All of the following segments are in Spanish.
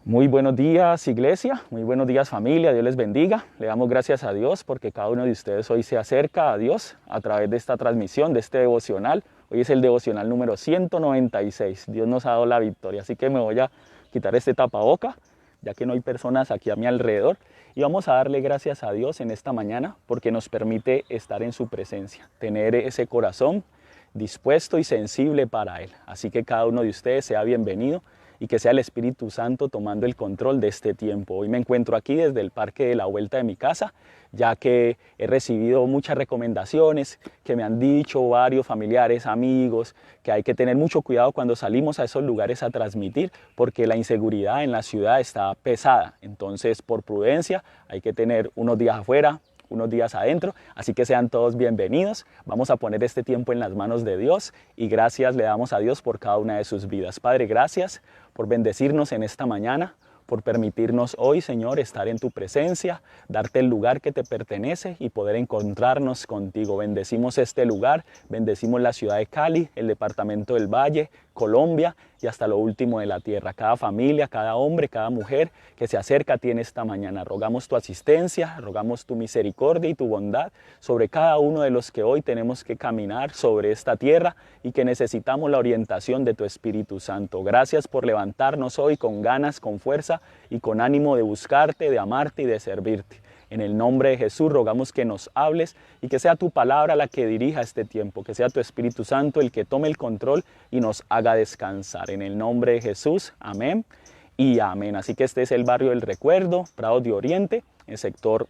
Muy buenos días, iglesia, muy buenos días, familia, Dios les bendiga. Le damos gracias a Dios porque cada uno de ustedes hoy se acerca a Dios a través de esta transmisión, de este devocional. Hoy es el devocional número 196. Dios nos ha dado la victoria, así que me voy a quitar este tapaboca, ya que no hay personas aquí a mi alrededor. Y vamos a darle gracias a Dios en esta mañana porque nos permite estar en su presencia, tener ese corazón dispuesto y sensible para Él. Así que cada uno de ustedes sea bienvenido y que sea el Espíritu Santo tomando el control de este tiempo. Hoy me encuentro aquí desde el parque de la vuelta de mi casa, ya que he recibido muchas recomendaciones que me han dicho varios familiares, amigos, que hay que tener mucho cuidado cuando salimos a esos lugares a transmitir, porque la inseguridad en la ciudad está pesada. Entonces, por prudencia, hay que tener unos días afuera, unos días adentro, así que sean todos bienvenidos. Vamos a poner este tiempo en las manos de Dios y gracias le damos a Dios por cada una de sus vidas. Padre, gracias por bendecirnos en esta mañana, por permitirnos hoy, Señor, estar en tu presencia, darte el lugar que te pertenece y poder encontrarnos contigo. Bendecimos este lugar, bendecimos la ciudad de Cali, el departamento del Valle, Colombia y hasta lo último de la tierra. Cada familia, cada hombre, cada mujer que se acerca a ti en esta mañana. Rogamos tu asistencia, rogamos tu misericordia y tu bondad sobre cada uno de los que hoy tenemos que caminar sobre esta tierra y que necesitamos la orientación de tu Espíritu Santo. Gracias por levantarnos hoy con ganas, con fuerza y con ánimo de buscarte, de amarte y de servirte. En el nombre de Jesús rogamos que nos hables y que sea tu palabra la que dirija este tiempo, que sea tu Espíritu Santo el que tome el control y nos haga descansar. En el nombre de Jesús, amén y amén. Así que este es el barrio del Recuerdo, Prados de Oriente, el sector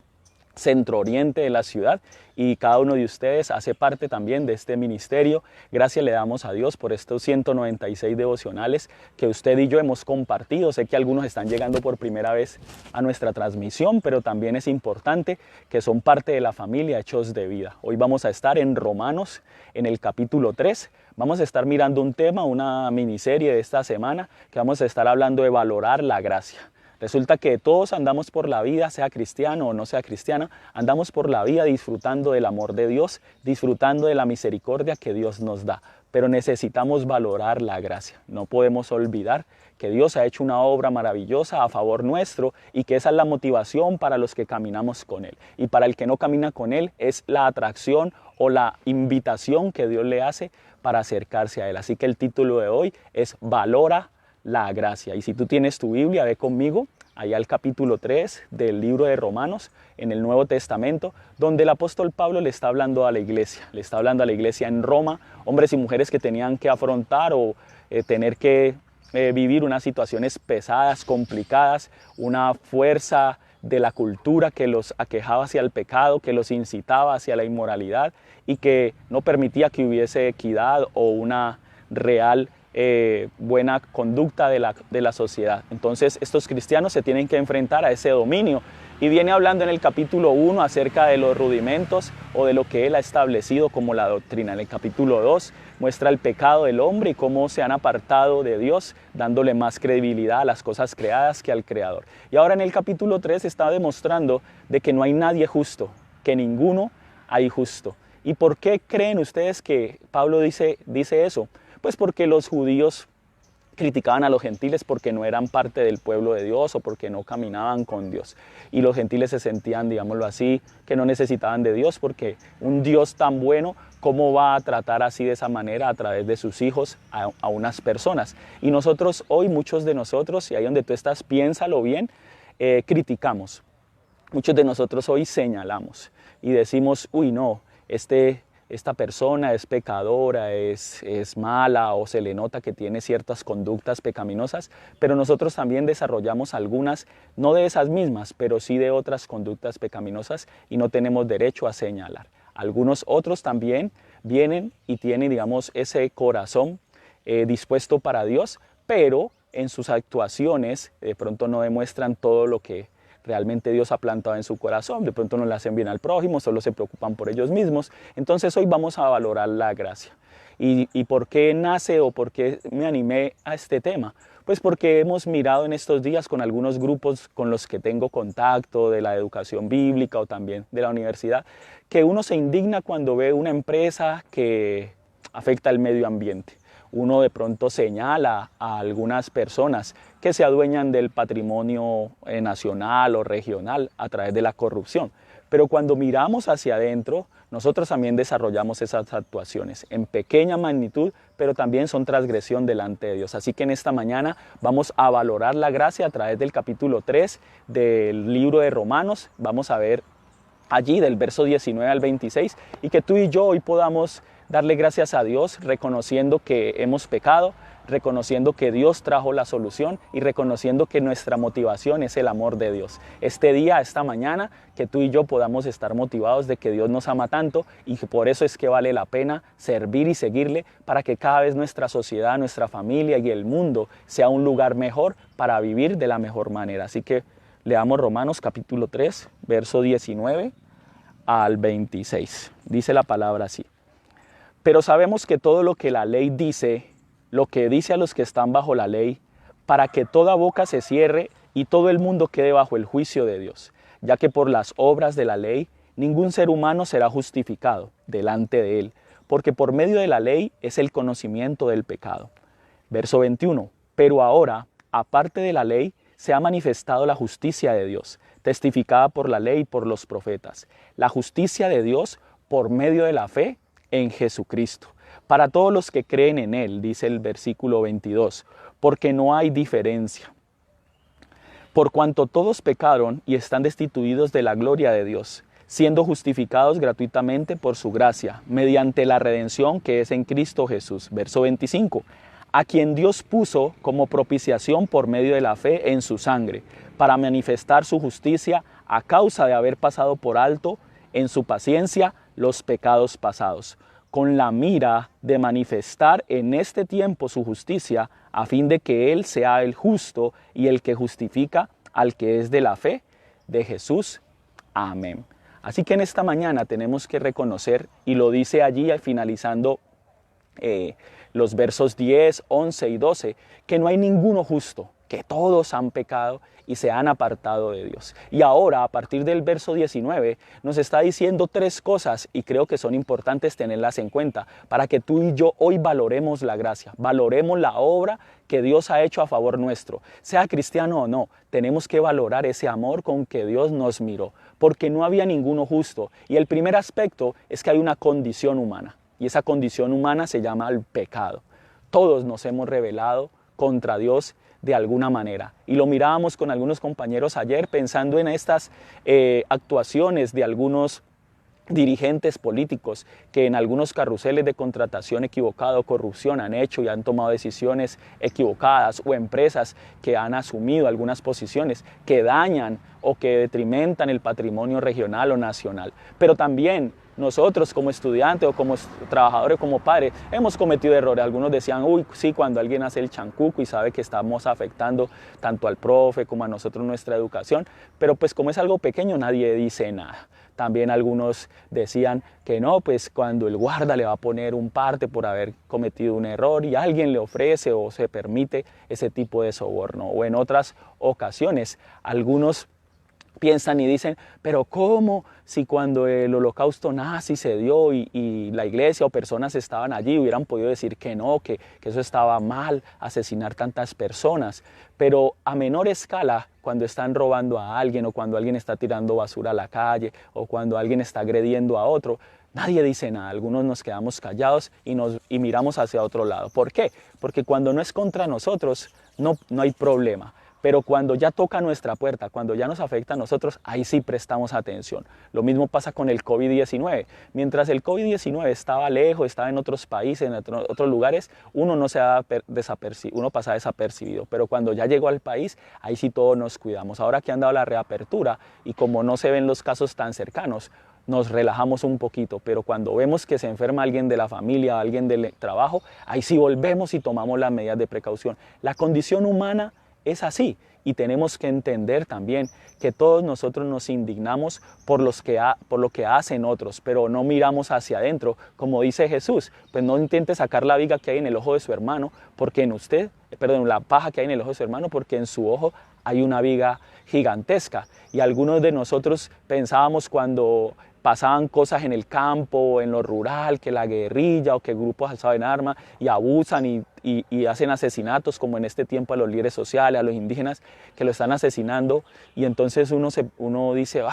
centro-oriente de la ciudad, y cada uno de ustedes hace parte también de este ministerio. Gracias le damos a Dios por estos 196 devocionales que usted y yo hemos compartido. Sé que algunos están llegando por primera vez a nuestra transmisión, pero también es importante que son parte de la familia Hechos de Vida. Hoy vamos a estar en Romanos, en el capítulo 3. Vamos a estar mirando un tema, una miniserie de esta semana, que vamos a estar hablando de valorar la gracia. Resulta que todos andamos por la vida, sea cristiano o no sea cristiano, andamos por la vida disfrutando del amor de Dios, disfrutando de la misericordia que Dios nos da. Pero necesitamos valorar la gracia. No podemos olvidar que Dios ha hecho una obra maravillosa a favor nuestro y que esa es la motivación para los que caminamos con Él. Y para el que no camina con Él es la atracción o la invitación que Dios le hace para acercarse a Él. Así que el título de hoy es Valora la gracia. Y si tú tienes tu Biblia, ve conmigo allá al capítulo 3 del libro de Romanos, en el Nuevo Testamento, donde el apóstol Pablo le está hablando a la iglesia. Le está hablando a la iglesia en Roma, hombres y mujeres que tenían que afrontar o tener que vivir unas situaciones pesadas, complicadas, una fuerza de la cultura que los aquejaba hacia el pecado, que los incitaba hacia la inmoralidad y que no permitía que hubiese equidad o una real buena conducta de la sociedad. Entonces estos cristianos se tienen que enfrentar a ese dominio y viene hablando en el capítulo 1 acerca de los rudimentos o de lo que él ha establecido como la doctrina. En el capítulo 2 muestra el pecado del hombre y cómo se han apartado de Dios, dándole más credibilidad a las cosas creadas que al Creador. Y ahora en el capítulo 3 está demostrando de que no hay nadie justo, que ninguno hay justo. ¿Y por qué creen ustedes que Pablo dice eso? Pues porque los judíos criticaban a los gentiles porque no eran parte del pueblo de Dios o porque no caminaban con Dios. Y los gentiles se sentían, digámoslo así, que no necesitaban de Dios porque un Dios tan bueno, ¿cómo va a tratar así de esa manera a través de sus hijos a unas personas? Y nosotros hoy, muchos de nosotros, y ahí donde tú estás, piénsalo bien, criticamos. Muchos de nosotros hoy señalamos y decimos, uy no, esta persona es pecadora, es mala o se le nota que tiene ciertas conductas pecaminosas, pero nosotros también desarrollamos algunas, no de esas mismas, pero sí de otras conductas pecaminosas y no tenemos derecho a señalar. Algunos otros también vienen y tienen, digamos, ese corazón dispuesto para Dios, pero en sus actuaciones de pronto no demuestran todo lo que realmente Dios ha plantado en su corazón. De pronto no le hacen bien al prójimo, solo se preocupan por ellos mismos. Entonces hoy vamos a valorar la gracia. ¿Y por qué nace o por qué me animé a este tema? Pues porque hemos mirado en estos días con algunos grupos con los que tengo contacto de la educación bíblica o también de la universidad, que uno se indigna cuando ve una empresa que afecta al medio ambiente. uno de pronto señala a algunas personas que se adueñan del patrimonio nacional o regional a través de la corrupción. Pero cuando miramos hacia adentro, nosotros también desarrollamos esas actuaciones en pequeña magnitud, pero también son transgresión delante de Dios. Así que en esta mañana vamos a valorar la gracia a través del capítulo 3 del libro de Romanos. Vamos a ver allí del verso 19 al 26 y que tú y yo hoy podamos darle gracias a Dios reconociendo que hemos pecado, reconociendo que Dios trajo la solución y reconociendo que nuestra motivación es el amor de Dios. Este día, esta mañana, que tú y yo podamos estar motivados de que Dios nos ama tanto y que por eso es que vale la pena servir y seguirle para que cada vez nuestra sociedad, nuestra familia y el mundo sea un lugar mejor para vivir de la mejor manera. Así que leamos Romanos capítulo 3, verso 19 al 26. Dice la palabra así. Pero sabemos que todo lo que la ley dice, lo que dice a los que están bajo la ley, para que toda boca se cierre y todo el mundo quede bajo el juicio de Dios, ya que por las obras de la ley ningún ser humano será justificado delante de él, porque por medio de la ley es el conocimiento del pecado. Verso 21. Pero ahora, aparte de la ley, se ha manifestado la justicia de Dios, testificada por la ley y por los profetas. La justicia de Dios por medio de la fe en Jesucristo. Para todos los que creen en Él, dice el versículo 22, porque no hay diferencia. Por cuanto todos pecaron y están destituidos de la gloria de Dios, siendo justificados gratuitamente por su gracia, mediante la redención que es en Cristo Jesús. Verso 25. A quien Dios puso como propiciación por medio de la fe en su sangre, para manifestar su justicia a causa de haber pasado por alto en su paciencia los pecados pasados, con la mira de manifestar en este tiempo su justicia, a fin de que Él sea el justo y el que justifica al que es de la fe de Jesús. Amén. Así que en esta mañana tenemos que reconocer, y lo dice allí finalizando los versos 10, 11 y 12, que no hay ninguno justo, que todos han pecado y se han apartado de Dios. Y ahora, a partir del verso 19, nos está diciendo tres cosas y creo que son importantes tenerlas en cuenta para que tú y yo hoy valoremos la gracia, valoremos la obra que Dios ha hecho a favor nuestro. Sea cristiano o no, tenemos que valorar ese amor con que Dios nos miró, porque no había ninguno justo. Y el primer aspecto es que hay una condición humana, y esa condición humana se llama el pecado. Todos nos hemos rebelado contra Dios de alguna manera. Y lo mirábamos con algunos compañeros ayer pensando en estas actuaciones de algunos dirigentes políticos que en algunos carruseles de contratación equivocada o corrupción han hecho y han tomado decisiones equivocadas, o empresas que han asumido algunas posiciones que dañan o que detrimentan el patrimonio regional o nacional. Pero también nosotros como estudiantes o como trabajadores, como padres, hemos cometido errores. Algunos decían, uy, sí, cuando alguien hace el chancuco y sabe que estamos afectando tanto al profe como a nosotros nuestra educación, pero pues como es algo pequeño nadie dice nada. También algunos decían que no, pues cuando el guarda le va a poner un parte por haber cometido un error y alguien le ofrece o se permite ese tipo de soborno. O en otras ocasiones, algunos piensan y dicen, pero ¿cómo? Si cuando el holocausto nazi se dio y la iglesia o personas estaban allí, hubieran podido decir que no, que eso estaba mal, asesinar tantas personas. Pero a menor escala, cuando están robando a alguien o cuando alguien está tirando basura a la calle o cuando alguien está agrediendo a otro, nadie dice nada. Algunos nos quedamos callados y miramos hacia otro lado. ¿Por qué? Porque cuando no es contra nosotros, no hay problema. Pero cuando ya toca nuestra puerta, cuando ya nos afecta a nosotros, ahí sí prestamos atención. Lo mismo pasa con el COVID-19. Mientras el COVID-19 estaba lejos, estaba en otros países, en otros lugares, uno pasa desapercibido. Pero cuando ya llegó al país, ahí sí todos nos cuidamos. Ahora que han dado la reapertura y como no se ven los casos tan cercanos, nos relajamos un poquito, pero cuando vemos que se enferma alguien de la familia, alguien del trabajo, ahí sí volvemos y tomamos las medidas de precaución. La condición humana es así y tenemos que entender también que todos nosotros nos indignamos por lo que hacen otros, pero no miramos hacia adentro, como dice Jesús, pues no intente sacar la viga que hay en el ojo de su hermano, porque la paja que hay en el ojo de su hermano, porque en su ojo hay una viga gigantesca. Y algunos de nosotros pensábamos cuando pasaban cosas en el campo, en lo rural, que la guerrilla o que grupos alzados en armas y abusan y hacen asesinatos, como en este tiempo a los líderes sociales, a los indígenas que lo están asesinando, y entonces uno dice,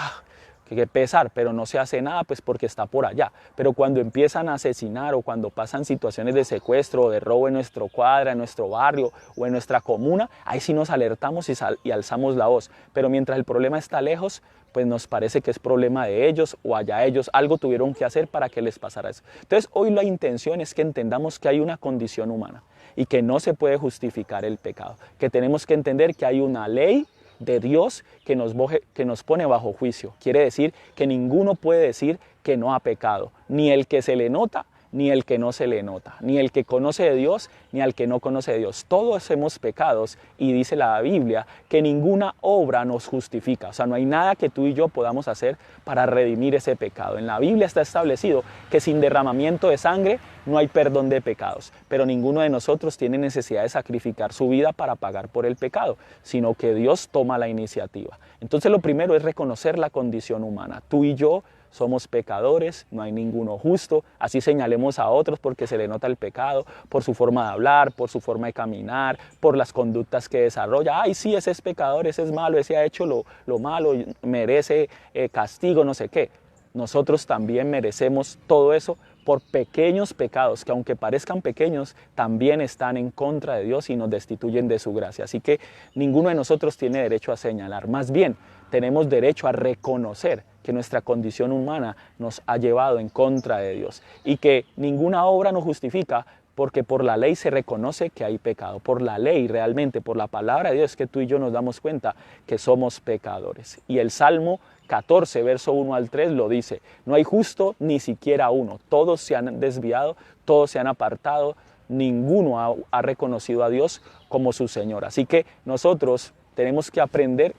qué pesar, pero no se hace nada pues porque está por allá. Pero cuando empiezan a asesinar o cuando pasan situaciones de secuestro o de robo en nuestra cuadra, en nuestro barrio o en nuestra comuna, ahí sí nos alertamos y alzamos la voz. Pero mientras el problema está lejos, pues nos parece que es problema de ellos o allá ellos algo tuvieron que hacer para que les pasara eso. Entonces hoy la intención es que entendamos que hay una condición humana y que no se puede justificar el pecado, que tenemos que entender que hay una ley de Dios que nos pone bajo juicio. Quiere decir que ninguno puede decir que no ha pecado, ni el que se le nota, ni el que no se le nota, ni el que conoce de Dios, ni al que no conoce de Dios. Todos hemos pecados y dice la Biblia que ninguna obra nos justifica. O sea, no hay nada que tú y yo podamos hacer para redimir ese pecado. En la Biblia está establecido que sin derramamiento de sangre no hay perdón de pecados, pero ninguno de nosotros tiene necesidad de sacrificar su vida para pagar por el pecado, sino que Dios toma la iniciativa. Entonces lo primero es reconocer la condición humana. Tú y yo somos pecadores, no hay ninguno justo, así señalemos a otros porque se le nota el pecado, por su forma de hablar, por su forma de caminar, por las conductas que desarrolla. Ay, sí, ese es pecador, ese es malo, ese ha hecho lo malo, merece castigo, no sé qué. Nosotros también merecemos todo eso por pequeños pecados que aunque parezcan pequeños, también están en contra de Dios y nos destituyen de su gracia. Así que ninguno de nosotros tiene derecho a señalar, más bien tenemos derecho a reconocer que nuestra condición humana nos ha llevado en contra de Dios y que ninguna obra nos justifica, porque por la ley se reconoce que hay pecado. Por la ley realmente, por la palabra de Dios, es que tú y yo nos damos cuenta que somos pecadores. Y el Salmo 14, verso 1 al 3 lo dice: no hay justo ni siquiera uno, todos se han desviado, todos se han apartado, ninguno ha reconocido a Dios como su Señor. Así que nosotros tenemos que aprender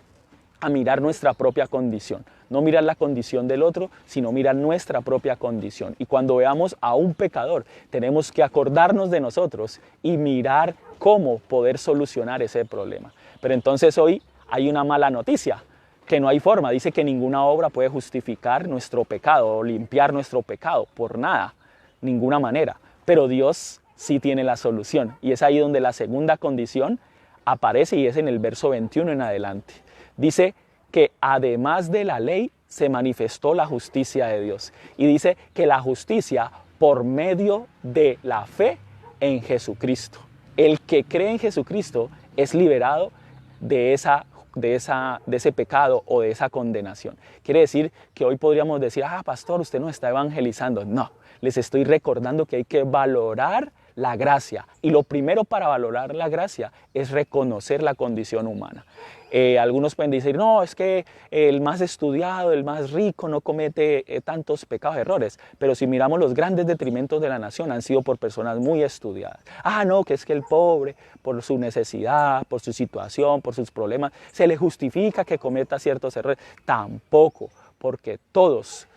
a mirar nuestra propia condición, no mirar la condición del otro, sino mirar nuestra propia condición. Y cuando veamos a un pecador, tenemos que acordarnos de nosotros y mirar cómo poder solucionar ese problema. Pero entonces hoy hay una mala noticia, que no hay forma. Dice que ninguna obra puede justificar nuestro pecado o limpiar nuestro pecado, por nada, ninguna manera. Pero Dios sí tiene la solución, y es ahí donde la segunda condición aparece, y es en el verso 21 en adelante. Dice que además de la ley se manifestó la justicia de Dios. Y dice que la justicia por medio de la fe en Jesucristo. El que cree en Jesucristo es liberado de ese pecado o de esa condenación. Quiere decir que hoy podríamos decir: pastor, usted no está evangelizando. No, les estoy recordando que hay que valorar la gracia. Y lo primero para valorar la gracia es reconocer la condición humana. Algunos pueden decir: no, es que el más estudiado, el más rico no comete tantos pecados, errores. Pero si miramos los grandes detrimentos de la nación han sido por personas muy estudiadas. No, que es que el pobre, por su necesidad, por su situación, por sus problemas, se le justifica que cometa ciertos errores. Tampoco, porque todos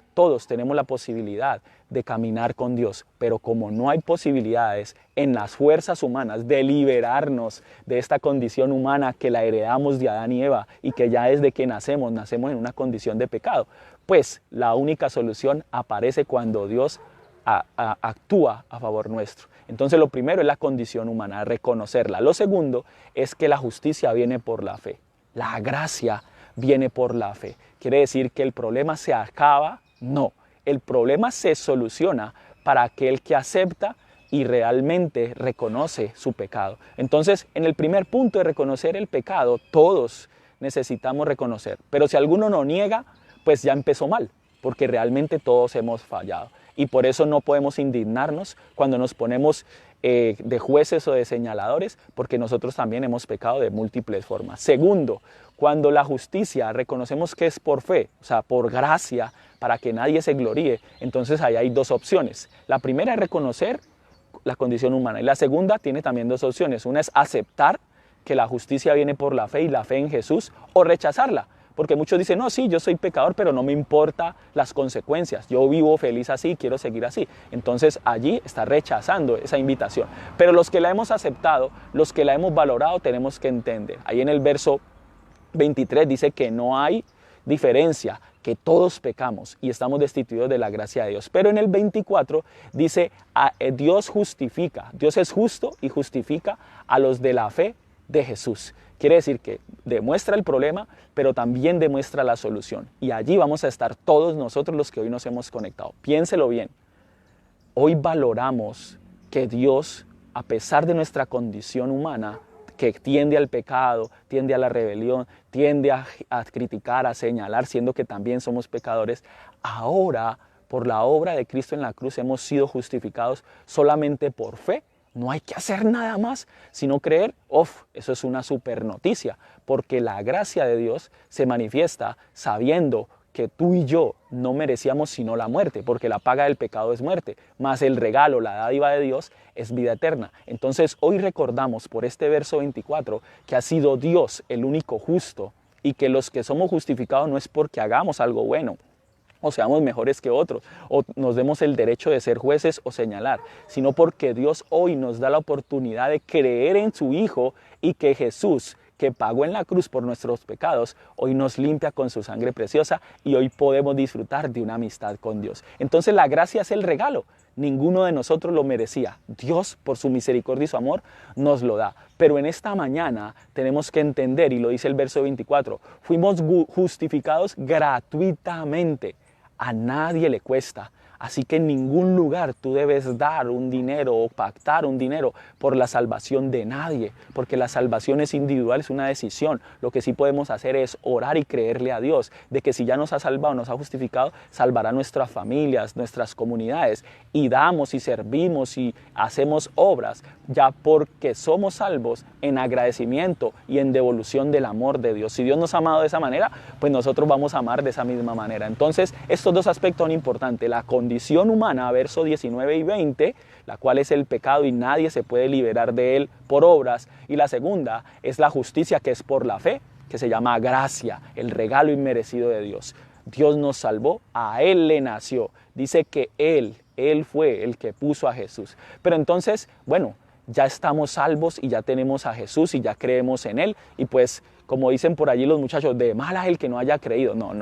tenemos la posibilidad de caminar con Dios, pero como no hay posibilidades en las fuerzas humanas de liberarnos de esta condición humana que la heredamos de Adán y Eva y que ya desde que nacemos en una condición de pecado, pues la única solución aparece cuando Dios actúa a favor nuestro. Entonces lo primero es la condición humana, reconocerla. Lo segundo es que la justicia viene por la fe. La gracia viene por la fe. Quiere decir que el problema se acaba. No, el problema se soluciona para aquel que acepta y realmente reconoce su pecado. Entonces, en el primer punto de reconocer el pecado, todos necesitamos reconocer. Pero si alguno no niega, pues ya empezó mal, porque realmente todos hemos fallado. Y por eso no podemos indignarnos cuando nos ponemos de jueces o de señaladores, porque nosotros también hemos pecado de múltiples formas. Segundo, cuando la justicia reconocemos que es por fe, o sea, por gracia, para que nadie se gloríe, entonces ahí hay dos opciones. La primera es reconocer la condición humana, y la segunda tiene también dos opciones. Una es aceptar que la justicia viene por la fe y la fe en Jesús, o rechazarla. Porque muchos dicen: no, sí, yo soy pecador, pero no me importa las consecuencias. Yo vivo feliz así, quiero seguir así. Entonces allí está rechazando esa invitación. Pero los que la hemos aceptado, los que la hemos valorado, tenemos que entender. Ahí en el verso 23 dice que no hay diferencia que todos pecamos y estamos destituidos de la gracia de Dios. Pero en el 24 dice, Dios justifica, Dios es justo y justifica a los de la fe de Jesús. Quiere decir que demuestra el problema, pero también demuestra la solución. Y allí vamos a estar todos nosotros los que hoy nos hemos conectado. Piénselo bien. Hoy valoramos que Dios, a pesar de nuestra condición humana, que tiende al pecado, tiende a la rebelión, tiende a criticar, a señalar, siendo que también somos pecadores, ahora, por la obra de Cristo en la cruz, hemos sido justificados solamente por fe. No hay que hacer nada más, sino creer. Eso es una super noticia, porque la gracia de Dios se manifiesta sabiendo que tú y yo no merecíamos sino la muerte, porque la paga del pecado es muerte, mas el regalo, la dádiva de Dios es vida eterna. Entonces hoy recordamos por este verso 24 que ha sido Dios el único justo y que los que somos justificados no es porque hagamos algo bueno o seamos mejores que otros, o nos demos el derecho de ser jueces o señalar, sino porque Dios hoy nos da la oportunidad de creer en su Hijo y que Jesús, que pagó en la cruz por nuestros pecados, hoy nos limpia con su sangre preciosa y hoy podemos disfrutar de una amistad con Dios. Entonces la gracia es el regalo. Ninguno de nosotros lo merecía. Dios, por su misericordia y su amor, nos lo da. Pero en esta mañana tenemos que entender, y lo dice el verso 24, fuimos justificados gratuitamente. A nadie le cuesta. Así que en ningún lugar tú debes dar un dinero o pactar un dinero por la salvación de nadie, porque la salvación es individual, es una decisión. Lo que sí podemos hacer es orar y creerle a Dios de que si ya nos ha salvado, nos ha justificado, salvará nuestras familias, nuestras comunidades, y damos y servimos y hacemos obras ya porque somos salvos en agradecimiento y en devolución del amor de Dios. Si Dios nos ha amado de esa manera, pues nosotros vamos a amar de esa misma manera. Entonces, estos dos aspectos son importantes. La condición humana, verso 19 y 20, la cual es el pecado y nadie se puede liberar de él por obras. Y la segunda es la justicia, que es por la fe, que se llama gracia, el regalo inmerecido de Dios. Dios nos salvó, a Él le nació. Dice que Él fue el que puso a Jesús. Pero entonces, bueno, ya estamos salvos y ya tenemos a Jesús y ya creemos en Él. Y pues, como dicen por allí los muchachos, de mala el que no haya creído. No.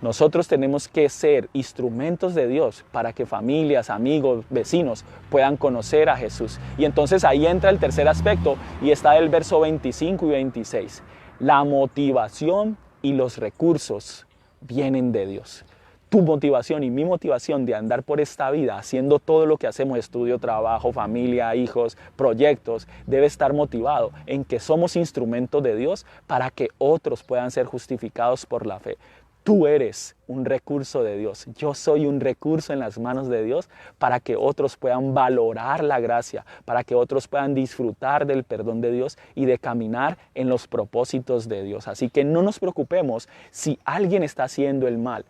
Nosotros tenemos que ser instrumentos de Dios para que familias, amigos, vecinos puedan conocer a Jesús. Y entonces ahí entra el tercer aspecto y está el verso 25 y 26. La motivación y los recursos vienen de Dios. Tu motivación y mi motivación de andar por esta vida haciendo todo lo que hacemos, estudio, trabajo, familia, hijos, proyectos, debe estar motivado en que somos instrumentos de Dios para que otros puedan ser justificados por la fe. Tú eres un recurso de Dios. Yo soy un recurso en las manos de Dios para que otros puedan valorar la gracia, para que otros puedan disfrutar del perdón de Dios y de caminar en los propósitos de Dios. Así que no nos preocupemos si alguien está haciendo el mal.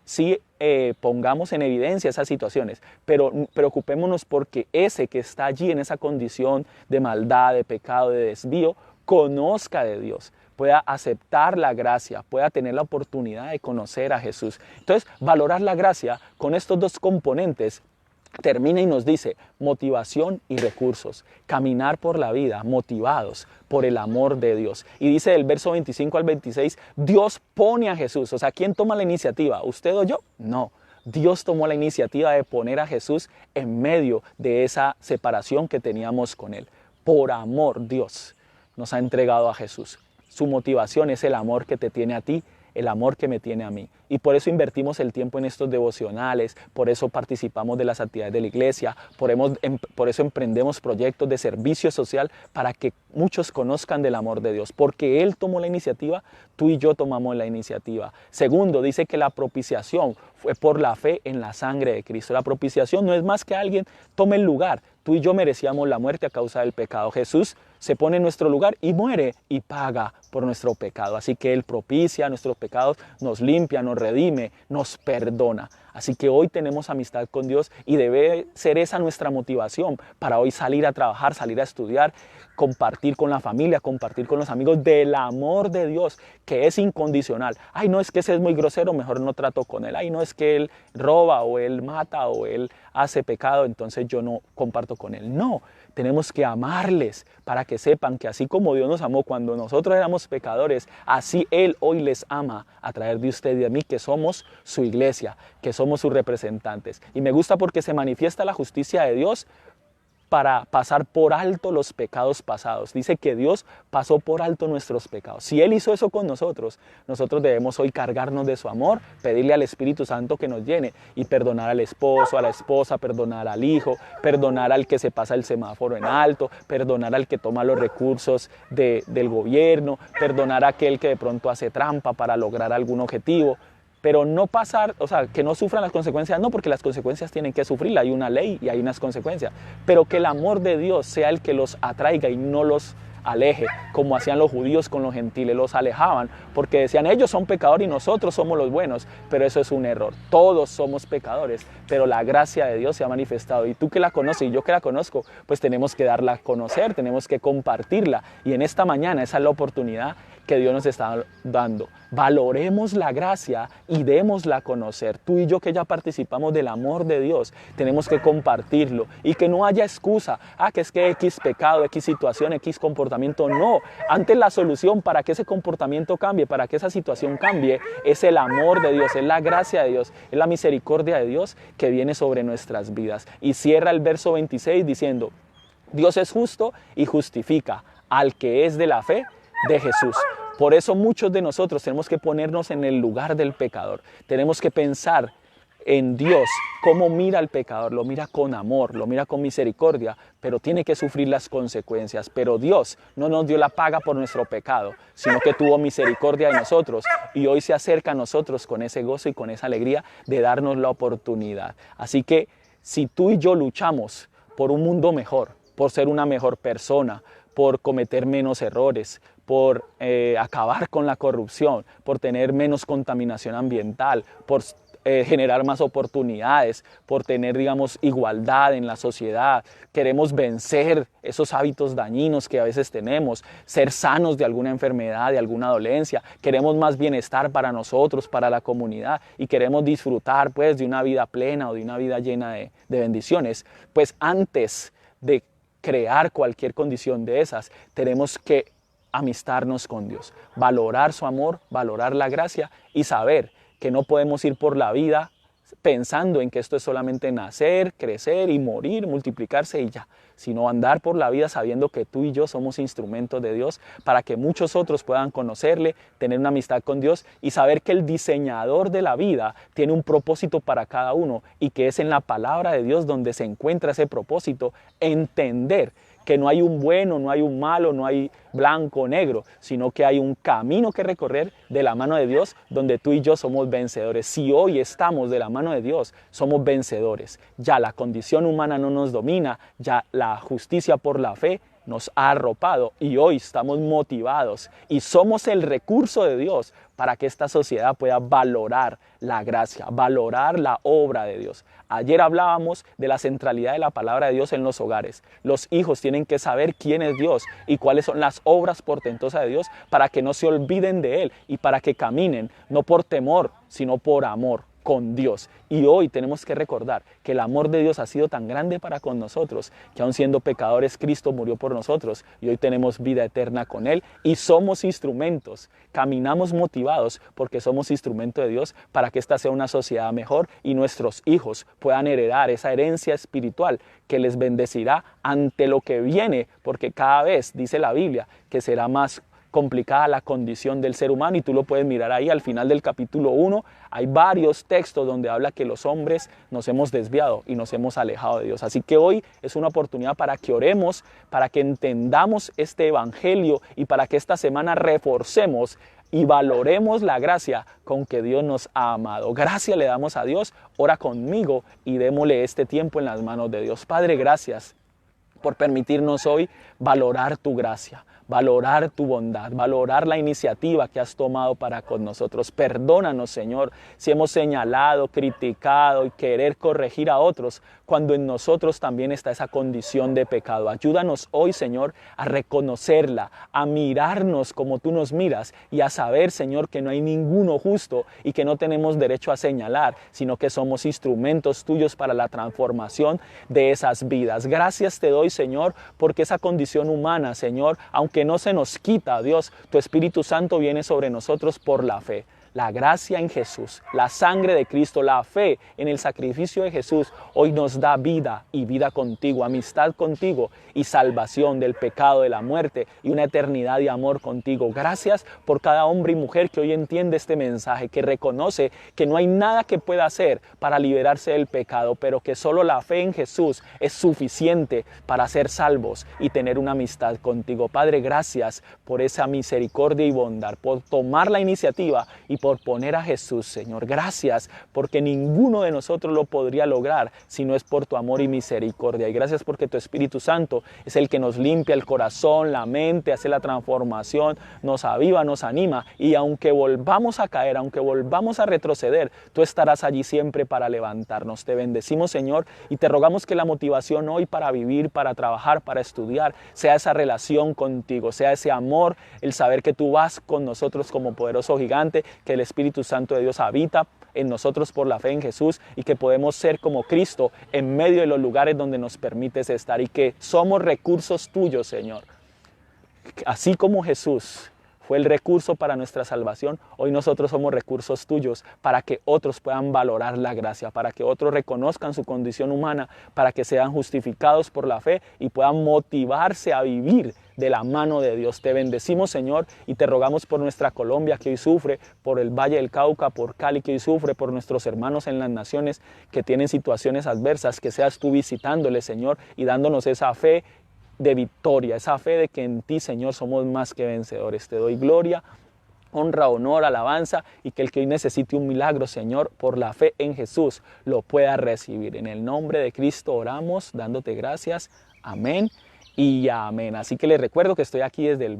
Sí pongamos en evidencia esas situaciones, pero preocupémonos porque ese que está allí en esa condición de maldad, de pecado, de desvío, conozca de Dios, pueda aceptar la gracia, pueda tener la oportunidad de conocer a Jesús. Entonces, valorar la gracia con estos dos componentes termina y nos dice motivación y recursos. Caminar por la vida motivados por el amor de Dios. Y dice del verso 25 al 26, Dios pone a Jesús. O sea, ¿quién toma la iniciativa? ¿Usted o yo? No. Dios tomó la iniciativa de poner a Jesús en medio de esa separación que teníamos con Él. Por amor, Dios nos ha entregado a Jesús. Su motivación es el amor que te tiene a ti, el amor que me tiene a mí. Y por eso invertimos el tiempo en estos devocionales, por eso participamos de las actividades de la iglesia, por eso emprendemos proyectos de servicio social para que muchos conozcan del amor de Dios. Porque Él tomó la iniciativa, tú y yo tomamos la iniciativa. Segundo, dice que la propiciación fue por la fe en la sangre de Cristo. La propiciación no es más que alguien tome el lugar. Tú y yo merecíamos la muerte a causa del pecado. Jesús se pone en nuestro lugar y muere y paga por nuestro pecado. Así que Él propicia nuestros pecados, nos limpia, nos redime, nos perdona. Así que hoy tenemos amistad con Dios y debe ser esa nuestra motivación para hoy salir a trabajar, salir a estudiar, compartir con la familia, compartir con los amigos del amor de Dios, que es incondicional. Ay, no, es que ese es muy grosero, mejor no trato con él. Ay, no, es que él roba o él mata o él hace pecado, entonces yo no comparto con él. No, tenemos que amarles para que sepan que así como Dios nos amó cuando nosotros éramos pecadores, así Él hoy les ama a través de usted y de mí, que somos su iglesia, que somos sus representantes. Y me gusta porque se manifiesta la justicia de Dios para pasar por alto los pecados pasados. Dice que Dios pasó por alto nuestros pecados. Si Él hizo eso con nosotros, nosotros debemos hoy cargarnos de su amor, pedirle al Espíritu Santo que nos llene y perdonar al esposo, a la esposa, perdonar al hijo, perdonar al que se pasa el semáforo en alto, perdonar al que toma los recursos del gobierno, perdonar a aquel que de pronto hace trampa para lograr algún objetivo. Pero no pasar, o sea, que no sufran las consecuencias, no, porque las consecuencias tienen que sufrir, hay una ley y hay unas consecuencias, pero que el amor de Dios sea el que los atraiga y no los aleje, como hacían los judíos con los gentiles, los alejaban, porque decían, ellos son pecadores y nosotros somos los buenos, pero eso es un error, todos somos pecadores, pero la gracia de Dios se ha manifestado, y tú que la conoces y yo que la conozco, pues tenemos que darla a conocer, tenemos que compartirla, y en esta mañana esa es la oportunidad que Dios nos está dando. Valoremos la gracia y démosla a conocer. Tú y yo que ya participamos del amor de Dios, tenemos que compartirlo y que no haya excusa. Que es que X pecado, X situación, X comportamiento. No, antes la solución para que ese comportamiento cambie, para que esa situación cambie, es el amor de Dios, es la gracia de Dios, es la misericordia de Dios que viene sobre nuestras vidas. Y cierra el verso 26 diciendo, Dios es justo y justifica al que es de la fe de Jesús. Por eso muchos de nosotros tenemos que ponernos en el lugar del pecador. Tenemos que pensar en Dios, cómo mira al pecador, lo mira con amor, lo mira con misericordia, pero tiene que sufrir las consecuencias. Pero Dios no nos dio la paga por nuestro pecado, sino que tuvo misericordia de nosotros y hoy se acerca a nosotros con ese gozo y con esa alegría de darnos la oportunidad. Así que si tú y yo luchamos por un mundo mejor, por ser una mejor persona, por cometer menos errores, por acabar con la corrupción, por tener menos contaminación ambiental, por generar más oportunidades, por tener, digamos, igualdad en la sociedad. Queremos vencer esos hábitos dañinos que a veces tenemos, ser sanos de alguna enfermedad, de alguna dolencia. Queremos más bienestar para nosotros, para la comunidad y queremos disfrutar pues de una vida plena o de una vida llena de bendiciones. Pues antes de crear cualquier condición de esas, tenemos que amistarnos con Dios, valorar su amor, valorar la gracia y saber que no podemos ir por la vida pensando en que esto es solamente nacer, crecer y morir, multiplicarse y ya, sino andar por la vida sabiendo que tú y yo somos instrumentos de Dios para que muchos otros puedan conocerle, tener una amistad con Dios y saber que el diseñador de la vida tiene un propósito para cada uno y que es en la palabra de Dios donde se encuentra ese propósito, entender que no hay un bueno, no hay un malo, no hay blanco o negro, sino que hay un camino que recorrer de la mano de Dios donde tú y yo somos vencedores. Si hoy estamos de la mano de Dios, somos vencedores. Ya la condición humana no nos domina, ya la justicia por la fe nos ha arropado y hoy estamos motivados y somos el recurso de Dios para que esta sociedad pueda valorar la gracia, valorar la obra de Dios. Ayer hablábamos de la centralidad de la palabra de Dios en los hogares. Los hijos tienen que saber quién es Dios y cuáles son las obras portentosas de Dios para que no se olviden de Él y para que caminen no por temor, sino por amor con Dios. Y hoy tenemos que recordar que el amor de Dios ha sido tan grande para con nosotros, que aun siendo pecadores, Cristo murió por nosotros y hoy tenemos vida eterna con Él y somos instrumentos, caminamos motivados porque somos instrumento de Dios para que esta sea una sociedad mejor y nuestros hijos puedan heredar esa herencia espiritual que les bendecirá ante lo que viene, porque cada vez, dice la Biblia, que será más complicada la condición del ser humano y tú lo puedes mirar ahí al final del capítulo 1, hay varios textos donde habla que los hombres nos hemos desviado y nos hemos alejado de Dios. Así que hoy es una oportunidad para que oremos, para que entendamos este evangelio y para que esta semana reforcemos y valoremos la gracia con que Dios nos ha amado. Gracias le damos a Dios, ora conmigo y démosle este tiempo en las manos de Dios. Padre, gracias por permitirnos hoy valorar tu gracia, valorar tu bondad, valorar la iniciativa que has tomado para con nosotros. Perdónanos, Señor, si hemos señalado, criticado y querer corregir a otros, cuando en nosotros también está esa condición de pecado. Ayúdanos hoy, Señor, a reconocerla, a mirarnos como tú nos miras y a saber, Señor, que no hay ninguno justo y que no tenemos derecho a señalar, sino que somos instrumentos tuyos para la transformación de esas vidas. Gracias te doy, Señor, porque esa condición humana, Señor, aunque no se nos quita, Dios, tu Espíritu Santo viene sobre nosotros por la fe. La gracia en Jesús, la sangre de Cristo, la fe en el sacrificio de Jesús, hoy nos da vida y vida contigo, amistad contigo y salvación del pecado, de la muerte y una eternidad de amor contigo. Gracias por cada hombre y mujer que hoy entiende este mensaje, que reconoce que no hay nada que pueda hacer para liberarse del pecado, pero que solo la fe en Jesús es suficiente para ser salvos y tener una amistad contigo. Padre, gracias por esa misericordia y bondad, por tomar la iniciativa y por poner a Jesús, Señor. Gracias porque ninguno de nosotros lo podría lograr si no es por tu amor y misericordia. Y gracias porque tu Espíritu Santo es el que nos limpia el corazón, la mente, hace la transformación, nos aviva, nos anima. Y aunque volvamos a caer, aunque volvamos a retroceder, tú estarás allí siempre para levantarnos. Te bendecimos, Señor, y te rogamos que la motivación hoy para vivir, para trabajar, para estudiar, sea esa relación contigo, sea ese amor, el saber que tú vas con nosotros como poderoso gigante, que el Espíritu Santo de Dios habita en nosotros por la fe en Jesús y que podemos ser como Cristo en medio de los lugares donde nos permites estar y que somos recursos tuyos, Señor. Así como Jesús fue el recurso para nuestra salvación, hoy nosotros somos recursos tuyos para que otros puedan valorar la gracia, para que otros reconozcan su condición humana, para que sean justificados por la fe y puedan motivarse a vivir de la mano de Dios. Te bendecimos, Señor, y te rogamos por nuestra Colombia que hoy sufre, por el Valle del Cauca, por Cali que hoy sufre, por nuestros hermanos en las naciones que tienen situaciones adversas, que seas tú visitándoles, Señor, y dándonos esa fe de victoria, esa fe de que en ti, Señor, somos más que vencedores. Te doy gloria, honra, honor, alabanza y que el que hoy necesite un milagro, Señor, por la fe en Jesús, lo pueda recibir. En el nombre de Cristo oramos, dándote gracias. Amén. Y amén. Así que les recuerdo que estoy aquí desde el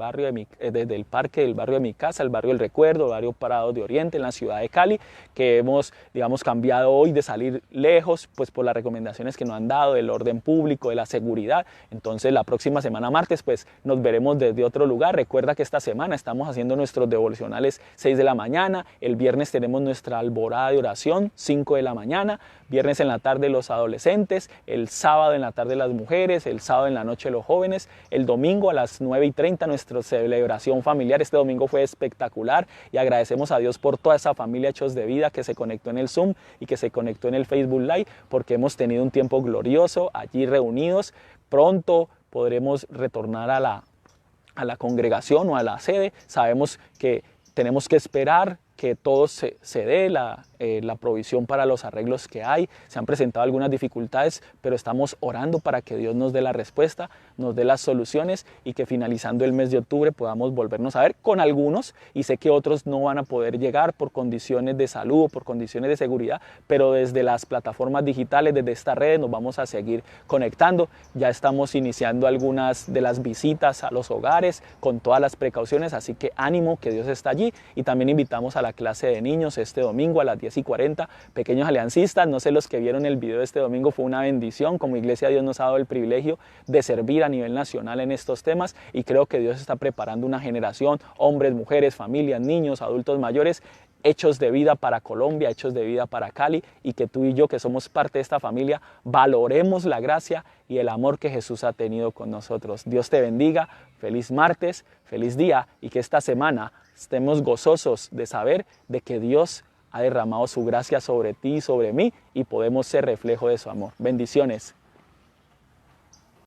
parque del barrio de mi casa, el barrio del Recuerdo, el barrio Prado de Oriente, en la ciudad de Cali, que hemos, digamos, cambiado hoy de salir lejos, pues por las recomendaciones que nos han dado del orden público, de la seguridad. Entonces la próxima semana, martes, pues nos veremos desde otro lugar. Recuerda que esta semana estamos haciendo nuestros devocionales 6 de la mañana, el viernes tenemos nuestra alborada de oración, 5 de la mañana, viernes en la tarde los adolescentes, el sábado en la tarde las mujeres, el sábado en la noche los jóvenes, el domingo a las 9:30 nuestra celebración familiar. Este domingo fue espectacular y agradecemos a Dios por toda esa familia Hechos de Vida que se conectó en el Zoom y que se conectó en el Facebook Live, porque hemos tenido un tiempo glorioso allí reunidos. Pronto podremos retornar a la congregación o a la sede. Sabemos que tenemos que esperar que todo se dé, la provisión para los arreglos que hay. Se han presentado algunas dificultades, pero estamos orando para que Dios nos dé la respuesta, nos dé las soluciones y que finalizando el mes de octubre podamos volvernos a ver con algunos, y sé que otros no van a poder llegar por condiciones de salud o por condiciones de seguridad, pero desde las plataformas digitales, desde esta red nos vamos a seguir conectando. Ya estamos iniciando algunas de las visitas a los hogares con todas las precauciones, así que ánimo, que Dios está allí. Y también invitamos a la clase de niños este domingo a las 10:40, pequeños aliancistas. No sé, los que vieron el video de este domingo, fue una bendición. Como iglesia Dios nos ha dado el privilegio de servir a nivel nacional en estos temas y creo que Dios está preparando una generación, hombres, mujeres, familias, niños, adultos mayores, hechos de vida para Colombia, hechos de vida para Cali, y que tú y yo, que somos parte de esta familia, valoremos la gracia y el amor que Jesús ha tenido con nosotros. Dios te bendiga, feliz martes, feliz día, y que esta semana estemos gozosos de saber de que Dios ha derramado su gracia sobre ti y sobre mí y podemos ser reflejo de su amor. Bendiciones.